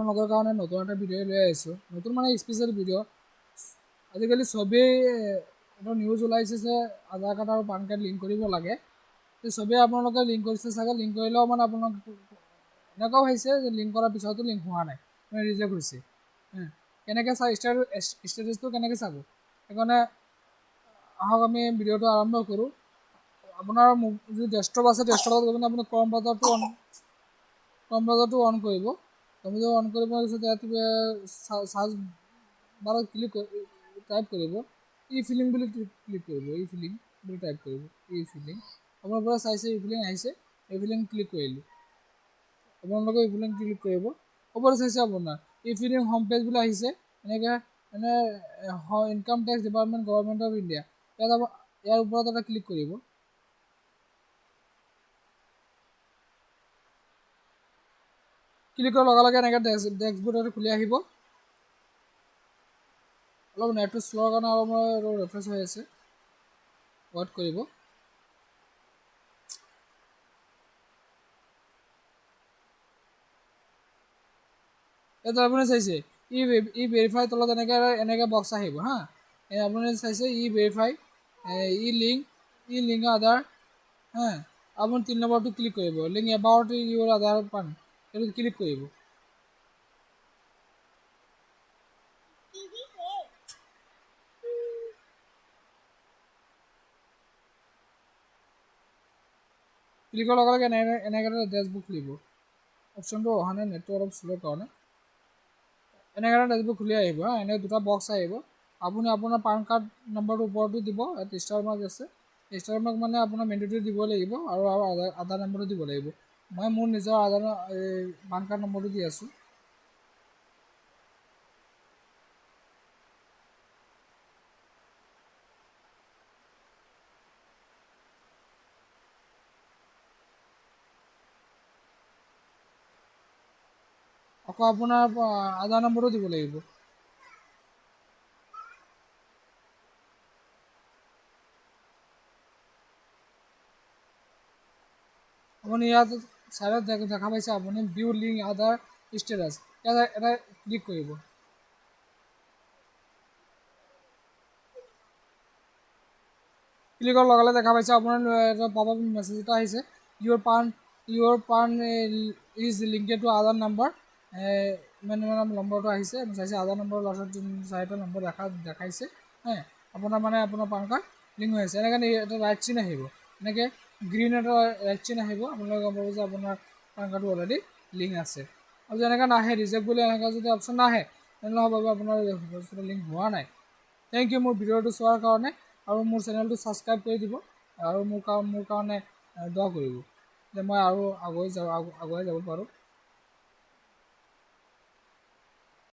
আপোনালোকৰ কাৰণে নতুন এটা ভিডিঅ' লৈ আহিছোঁ। নতুন মানে স্পেচিয়েল ভিডিঅ'। আজিকালি চবেই এটা নিউজ ওলাইছে যে আধাৰ কাৰ্ড আৰু পান কাৰ্ড লিংক কৰিব লাগে। চবেই আপোনালোকে লিংক কৰিছে চাগে। লিংক কৰিলেও মানে আপোনালোক এনেকুৱাও হৈছে যে লিংক কৰাৰ পিছতো লিংক হোৱা নাই, মানে ৰিজেক্ট হৈছে। কেনেকৈ চাই ষ্টেটাছটো কেনেকৈ চাব, সেইকাৰণে আহক আমি ভিডিঅ'টো আৰম্ভ কৰোঁ। আপোনাৰ যদি ডেস্কটপ আছে ডেস্কটপত গৈ পিনে আপুনি ক্ৰম ব্ৰাউজাৰটো অন কৰিব। অন কৰিব পিছত ইয়াত চাৰ্চ বাৰত টাইপ কৰিব ই ফিলিং বুলি ক্লিক কৰিব। ই ফিলিং বুলি টাইপ কৰিব। ই ফিলিং আপোনাৰ পৰা চাইছে ই ফিলিং আহিছে। ই ফিলিং ক্লিক কৰিলোঁ। আপোনালোকে ই ফিলিং ক্লিক কৰিব। ওপৰত চাইছে আপোনাৰ ই ফিলিং হোম পেজ বুলি আহিছে। এনেকৈ income tax department government of India, ইয়াৰ ওপৰত এটা ক্লিক কৰিব। ক্লিক কৰাৰ লগে লগে এনেকৈ ডেস্কবোৰ্ড এটা খুলি আহিব। অলপ নেটটো শ্ল'ৰ কাৰণে অলপ ৰেফ্ৰেছ হৈ আছে, ৱেইট কৰিব। এতিয়া আপুনি চাইছে ই ভেৰিফাই তলত এনেকৈ বক্স আহিব হা। আপুনি চাইছে ই ভেৰিফাই ই লিংক আধাৰ হা। আপুনি 3 নম্বৰটো ক্লিক কৰিব। লিংক এবাউট ইউৰ আধাৰ পান, সেইটো ক্লিক কৰিব। ক্লিক কৰাৰ লগে লগে এনেকৈ এটা ডেস্কবুক খুলিব। অপশ্যনটো অহা নাই, নেটটো অলপ শ্ল' কাৰণে। এনেকৈ এটা ডেস্কবুক খুলি আহিব হা। এনেকৈ দুটা বক্স আহিব। আপুনি আপোনাৰ পান কাৰ্ড নম্বৰটো ওপৰতো দিব, ইয়াত ষ্টাৰ মাৰ্ক আছে। ষ্টাৰ মাৰ্ক মানে আপোনাৰ মেনুটো দিব লাগিব আৰু আধাৰ নম্বৰটো দিব লাগিব। মই মোৰ নিজৰ পান কাৰ্ড নম্বৰটো দি আছোঁ। আকৌ আপোনাৰ আধাৰ নম্বৰটো দিব লাগিব। আপুনি ইয়াত চাইডত দেখা পাইছে আপুনি ভিউ লিংক আধাৰ ষ্টেটাছ, ইয়াত এটা ক্লিক কৰিব। ক্লিক কৰাৰ লগে লগে দেখা পাইছে আপোনাৰ এটা পপ আপ মেছেজ এটা আহিছে। ইউৰ পান ইজ লিংকেড টু আধাৰ নম্বৰ। ইমান নম্বৰটো আহিছে। চাইছে আধাৰ নম্বৰ লাষ্টত 4টা নম্বৰ দেখাইছে। আপোনাৰ পান কাৰ্ড লিংক হৈ আছে। এনেকৈ এটা ৰাইট চিন আহিব। এনেকৈ গ্ৰীণ এটা ৰাইট চিন আহিব। আপোনালোকে গম পাব যে আপোনাৰ পান কাৰ্ডটো অলৰেডি লিংক আছে। আৰু যদি এনেকৈ নাহে, ৰিজেক্ট বুলি এনেকৈ যদি অপশ্যন নাহে, তেনেহ'লে হ'ব আপোনাৰ বস্তুটো লিংক হোৱা নাই। থেংক ইউ মোৰ ভিডিঅ'টো চোৱাৰ কাৰণে, আৰু মোৰ চেনেলটো ছাবস্ক্ৰাইব কৰি দিব, আৰু মোৰ কাৰণে দোৱা কৰিব যে মই আৰু আগুৱাই যাব পাৰোঁ।